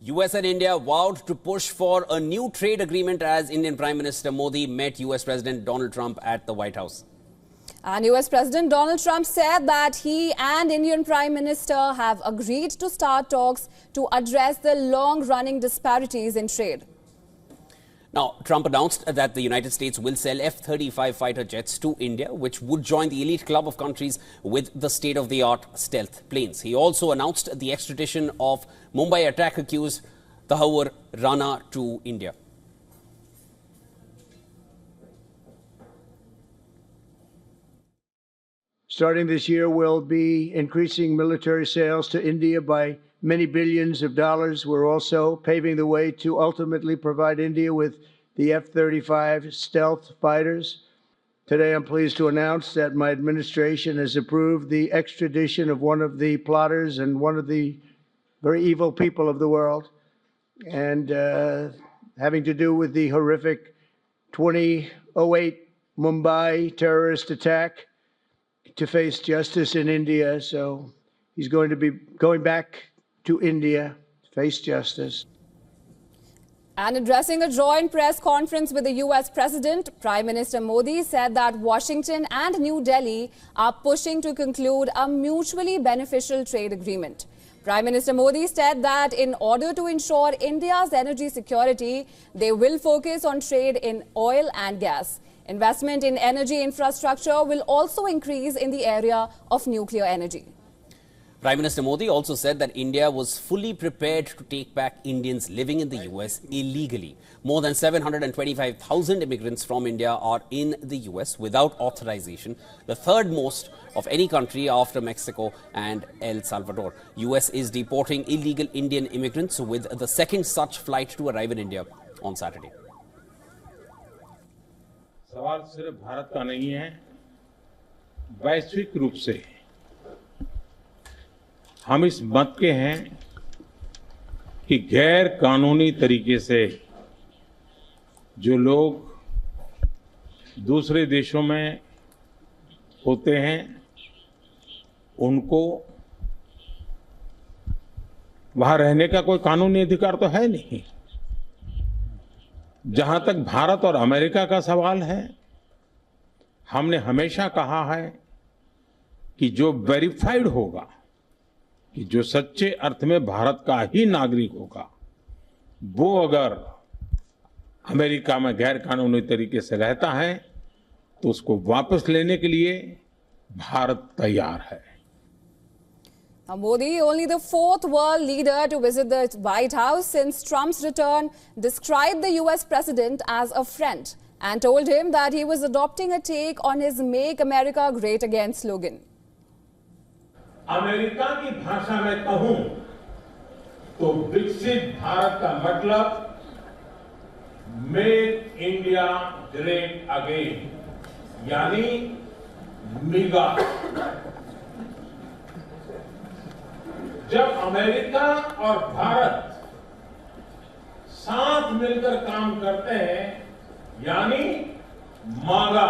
US and India vowed to push for a new trade agreement as Indian Prime Minister Modi met US President Donald Trump at the White House. And US President Donald Trump said that he and Indian Prime Minister have agreed to start talks to address the long-running disparities in trade. Now, Trump announced that the United States will sell F-35 fighter jets to India, which would join the elite club of countries with the state-of-the-art stealth planes. He also announced the extradition of Mumbai attack accused Tahawur Rana to India. Starting this year, we'll be increasing military sales to India by many billions of dollars. We're also paving the way to ultimately provide India with the F-35 stealth fighters. Today, I'm pleased to announce that my administration has approved the extradition of one of the plotters and one of the very evil people of the world, and having to do with the horrific 2008 Mumbai terrorist attack, to face justice in India. So he's going to be going back to India to face justice. And addressing a joint press conference with the US President, Prime Minister Modi said that Washington and New Delhi are pushing to conclude a mutually beneficial trade agreement. Prime Minister Modi said that in order to ensure India's energy security, they will focus on trade in oil and gas. Investment in energy infrastructure will also increase in the area of nuclear energy. Prime Minister Modi also said that India was fully prepared to take back Indians living in the US illegally. More than 725,000 immigrants from India are in the US without authorization, the third most of any country after Mexico and El Salvador. US is deporting illegal Indian immigrants with the second such flight to arrive in India on Saturday. सवाल सिर्फ भारत का नहीं है, वैश्विक रूप से हम इस मत के हैं कि गैर कानूनी तरीके से जो लोग दूसरे देशों में होते हैं उनको वहां रहने का कोई कानूनी अधिकार तो है नहीं। जहां तक भारत और अमेरिका का सवाल है, हमने हमेशा कहा है कि जो वेरीफाइड होगा, कि जो सच्चे अर्थ में भारत का ही नागरिक होगा, वो अगर अमेरिका में गैर कानूनी तरीके से रहता है तो उसको वापस लेने के लिए भारत तैयार है। Now, Modi, only the fourth world leader to visit the White House since Trump's return, described the US president as a friend and told him that he was adopting a take on his Make America Great Again slogan. America की भाषा में कहूं तो विकसित भारत का मतलब make India great again, यानी mega. जब अमेरिका और भारत साथ मिलकर काम करते हैं, यानी मागा,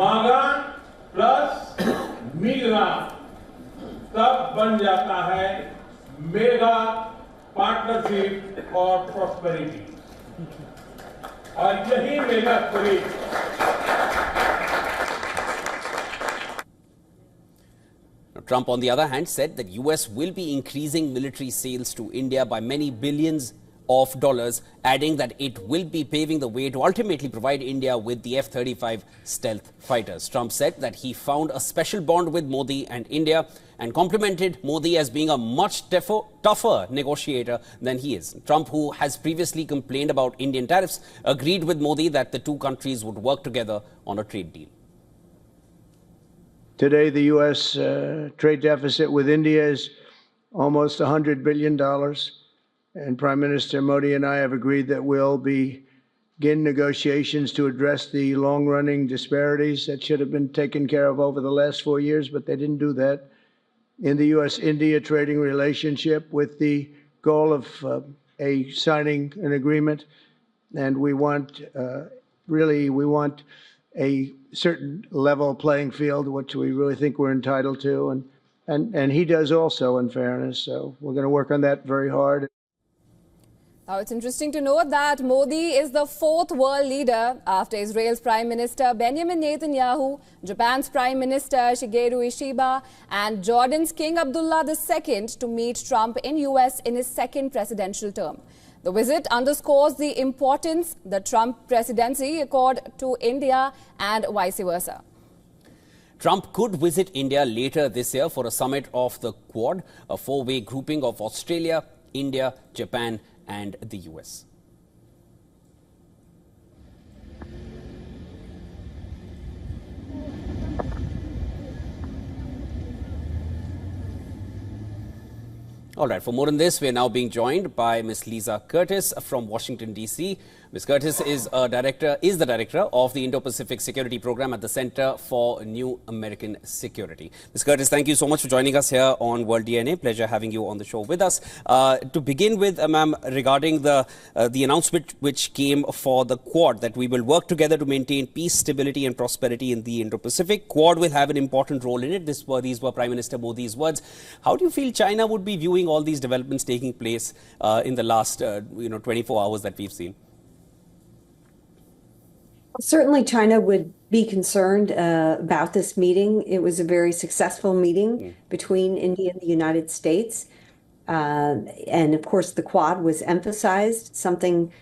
मागा प्लस मीगा, तब बन जाता है मेगा पार्टनरशिप फॉर प्रॉस्पेरिटी। और यही mega Trump, on the other hand, said that US will be increasing military sales to India by many billions of dollars, adding that it will be paving the way to ultimately provide India with the F-35 stealth fighters. Trump said that he found a special bond with Modi and India and complimented Modi as being a much tougher negotiator than he is. Trump, who has previously complained about Indian tariffs, agreed with Modi that the two countries would work together on a trade deal. Today, the U.S. Trade deficit with India is almost $100 billion. And Prime Minister Modi and I have agreed that we'll begin negotiations to address the long-running disparities that should have been taken care of over the last 4 years, but they didn't do that. In the U.S.-India trading relationship, with the goal of signing an agreement. And we want, we want a certain level playing field, which we really think we're entitled to. And And he does also, in fairness. So we're going to work on that very hard. Now, it's interesting to note that Modi is the fourth world leader after Israel's Prime Minister Benjamin Netanyahu, Japan's Prime Minister Shigeru Ishiba, and Jordan's King Abdullah II to meet Trump in US in his second presidential term. The visit underscores the importance the Trump presidency accorded to India and vice versa. Trump could visit India later this year for a summit of the Quad, a four-way grouping of Australia, India, Japan, and the US. All right, for more on this, we are now being joined by Ms. Lisa Curtis from Washington, D.C. Ms. Curtis is the director of the Indo-Pacific Security Program at the Center for New American Security. Ms. Curtis, thank you so much for joining us here on World DNA. Pleasure having you on the show with us. To begin with, ma'am, regarding the announcement which came for the Quad, that we will work together to maintain peace, stability and prosperity in the Indo-Pacific. Quad will have an important role in it. These were Prime Minister Modi's words. How do you feel China would be viewing all these developments taking place in the last 24 hours that we've seen? Certainly, China would be concerned about this meeting. It was a very successful meeting between India and the United States. And of course, the Quad was emphasized, something,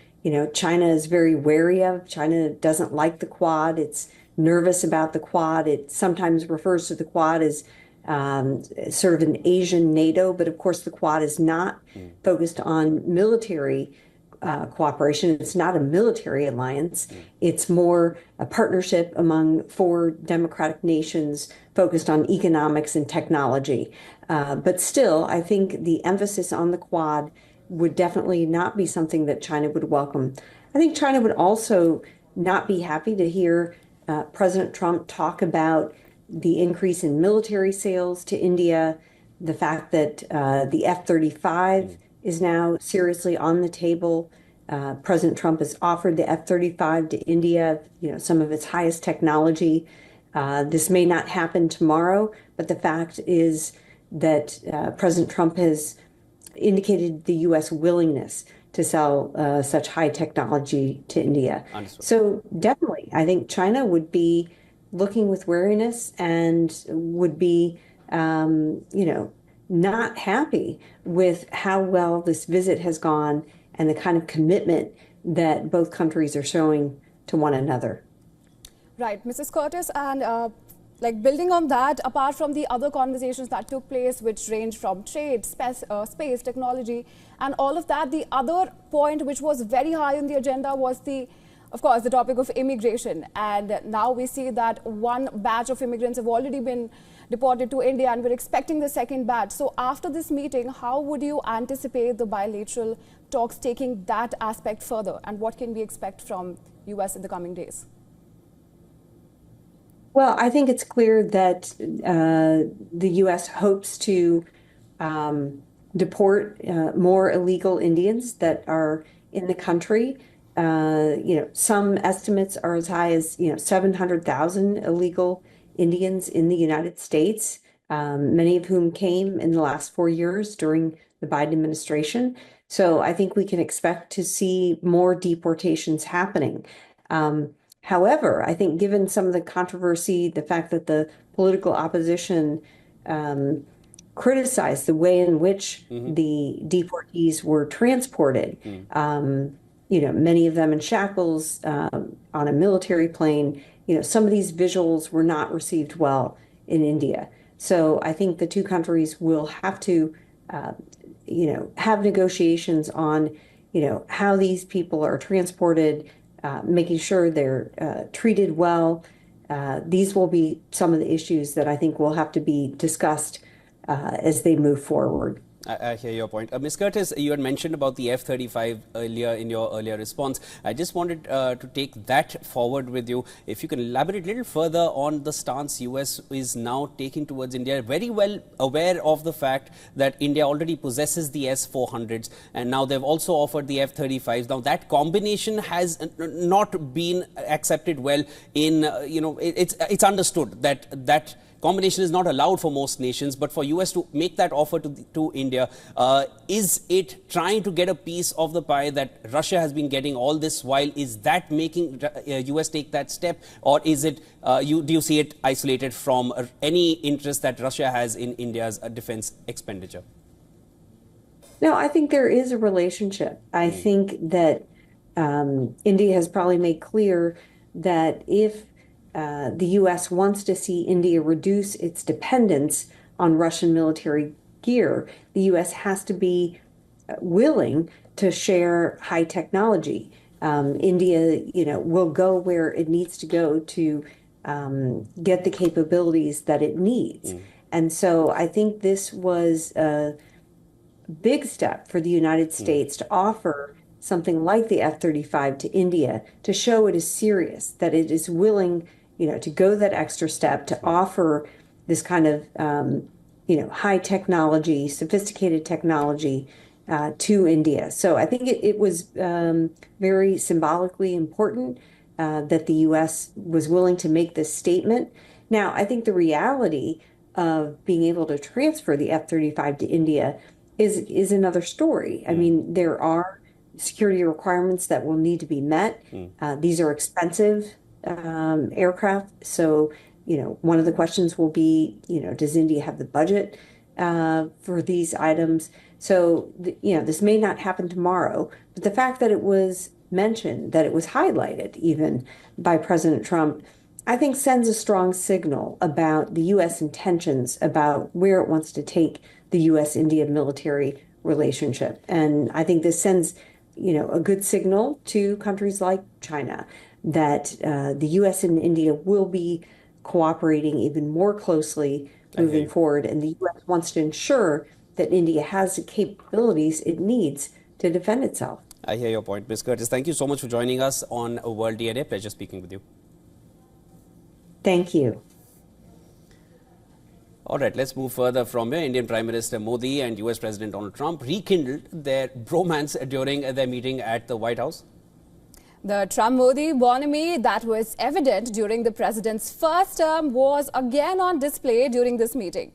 China is very wary of. China doesn't like the Quad. It's nervous about the Quad. It sometimes refers to the Quad as sort of an Asian NATO, but of course, the Quad is not focused on military cooperation. It's not a military alliance. It's more a partnership among four democratic nations focused on economics and technology. But still, I think the emphasis on the Quad would definitely not be something that China would welcome. I think China would also not be happy to hear President Trump talk about the increase in military sales to India, the fact that the F-35 is now seriously on the table. President Trump has offered the F-35 to India, some of its highest technology. This may not happen tomorrow, but the fact is that President Trump has indicated the U.S. willingness to sell such high technology to India. Understood. So definitely, I think China would be looking with wariness and would be, not happy with how well this visit has gone and the kind of commitment that both countries are showing to one another. Right, Mrs. Curtis, and building on that, apart from the other conversations that took place, which range from trade, space, technology, and all of that, the other point which was very high on the agenda was of course, the topic of immigration. And now we see that one batch of immigrants have already been deported to India, and we're expecting the second batch. So after this meeting, how would you anticipate the bilateral talks taking that aspect further? And what can we expect from US in the coming days? Well, I think it's clear that the U.S. hopes to deport more illegal Indians that are in the country. Some estimates are as high as 700,000 illegal Indians in the United States, many of whom came in the last 4 years during the Biden administration. So I think we can expect to see more deportations happening. However, I think given some of the controversy, the fact that the political opposition criticized the way in which the deportees were transported, many of them in shackles on a military plane, some of these visuals were not received well in India. So I think the two countries will have to, have negotiations on, how these people are transported, making sure they're treated well. These will be some of the issues that I think will have to be discussed as they move forward. I hear your point. Ms. Curtis, you had mentioned about the F-35 earlier in your earlier response. I just wanted to take that forward with you. If you can elaborate a little further on the stance US is now taking towards India, very well aware of the fact that India already possesses the S-400s, and now they've also offered the F-35s. Now that combination has not been accepted well in, it's understood that combination is not allowed for most nations, but for US to make that offer to India, is it trying to get a piece of the pie that Russia has been getting all this while? Is that making US take that step, or is it do you see it isolated from any interest that Russia has in India's defense expenditure? No, I think there is a relationship. I think that India has probably made clear that if the U.S. wants to see India reduce its dependence on Russian military gear, the U.S. has to be willing to share high technology. India, will go where it needs to go to get the capabilities that it needs. And so I think this was a big step for the United States to offer something like the F-35 to India, to show it is serious, that it is willing, to go that extra step to offer this kind of, high technology, sophisticated technology to India. So I think it was very symbolically important that the U.S. was willing to make this statement. Now, I think the reality of being able to transfer the F-35 to India is another story. I mean, there are security requirements that will need to be met. These are expensive aircraft. So, one of the questions will be, does India have the budget for these items? So, this may not happen tomorrow, but the fact that it was mentioned, that it was highlighted even by President Trump, I think sends a strong signal about the U.S. intentions about where it wants to take the U.S.-India military relationship. And I think this sends, a good signal to countries like China that the U.S. and India will be cooperating even more closely moving forward. And the U.S. wants to ensure that India has the capabilities it needs to defend itself. I hear your point, Ms. Curtis. Thank you so much for joining us on World DNA. Pleasure speaking with you. Thank you. All right, let's move further from here. Indian Prime Minister Modi and US President Donald Trump rekindled their bromance during their meeting at the White House. The Trump-Modi bonhomie that was evident during the president's first term was again on display during this meeting.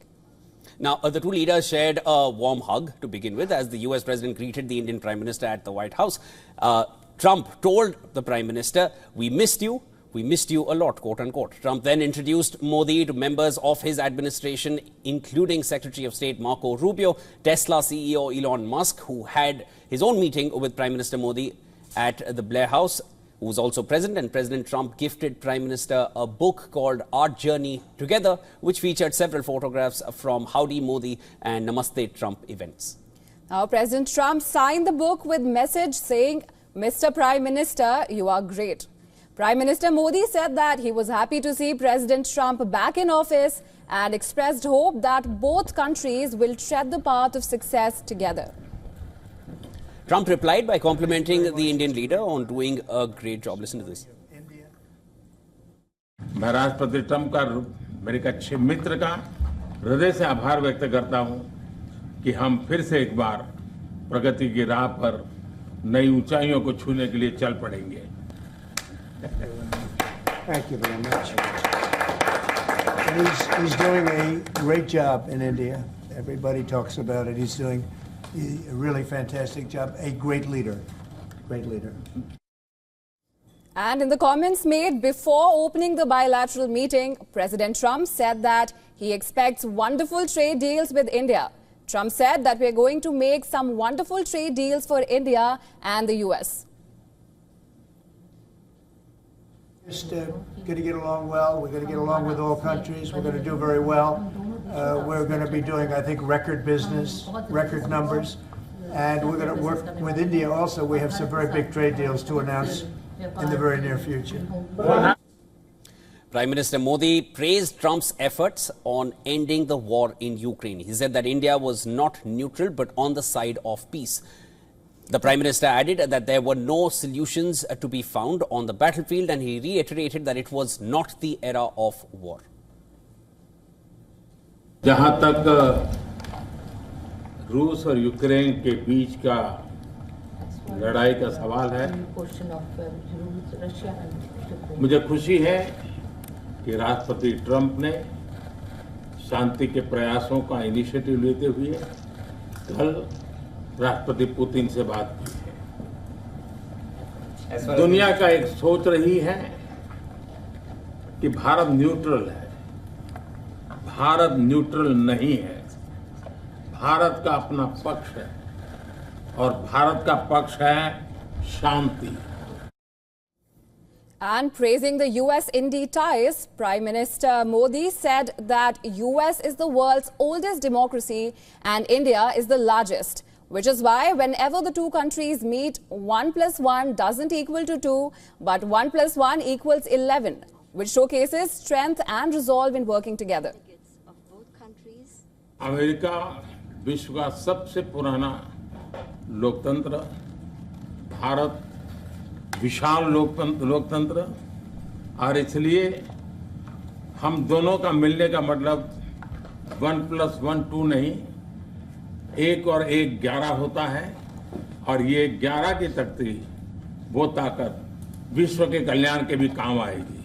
Now, the two leaders shared a warm hug to begin with as the US President greeted the Indian Prime Minister at the White House. Trump told the Prime Minister, "We missed you. We missed you a lot," quote unquote. Trump then introduced Modi to members of his administration, including Secretary of State Marco Rubio, Tesla CEO Elon Musk, who had his own meeting with Prime Minister Modi at the Blair House, who was also present. And President Trump gifted Prime Minister a book called Our Journey Together, which featured several photographs from Howdy Modi and Namaste Trump events. Now, President Trump signed the book with message saying, "Mr. Prime Minister, you are great." Prime Minister Modi said that he was happy to see President Trump back in office and expressed hope that both countries will tread the path of success together. Trump replied by complimenting the Indian leader on doing a great job. Listen to this. मैं राष्ट्रपति Trump का मेरे एक अच्छे मित्र का हृदय से आभार व्यक्त करता हूं कि हम फिर से एक बार प्रगति की राह पर नई ऊंचाइयों को छूने के लिए चल पड़ेंगे. Thank you very much. He's doing a great job in India. Everybody talks about it. He's doing a really fantastic job. A great leader. Great leader. And in the comments made before opening the bilateral meeting, President Trump said that he expects wonderful trade deals with India. Trump said that we're going to make some wonderful trade deals for India and the US. Just going to get along well. We're going to get along with all countries. We're going to do very well. We're going to be doing, I think, record business, record numbers. And we're going to work with India also. We have some very big trade deals to announce in the very near future. Prime Minister Modi praised Trump's efforts on ending the war in Ukraine. He said that India was not neutral but on the side of peace. The Prime Minister added that there were no solutions to be found on the battlefield, and he reiterated that it was not the era of war. जहां तक रूस और Ukraine के बीच का लड़ाई का सवाल है, मुझे खुशी है कि राष्ट्रपति ट्रंप ने शांति के प्रयासों का इनिशिएटिव लेते हुए कल राष्ट्रपति पुतिन से बात की है। दुनिया का एक सोच रही है कि भारत न्यूट्रल है। भारत न्यूट्रल नहीं है। भारत का अपना पक्ष है और भारत का पक्ष है शांति। And praising the US-India ties, Prime Minister Modi said that US is the world's oldest democracy and India is the largest, which is why whenever the two countries meet, 1 + 1 doesn't equal to 2, but 1 + 1 equals 11, which showcases strength and resolve in working together. America विश्व का सबसे पुराना लोकतंत्र, भारत विशाल लोकतंत्र, और इसलिए हम दोनों का मिलने का मतलब 1 + 1 2 नहीं, 1 और 1 11 होता है, और ये 11 की तख्ती वो ताकत विश्व के कल्याण के भी काम आएगी।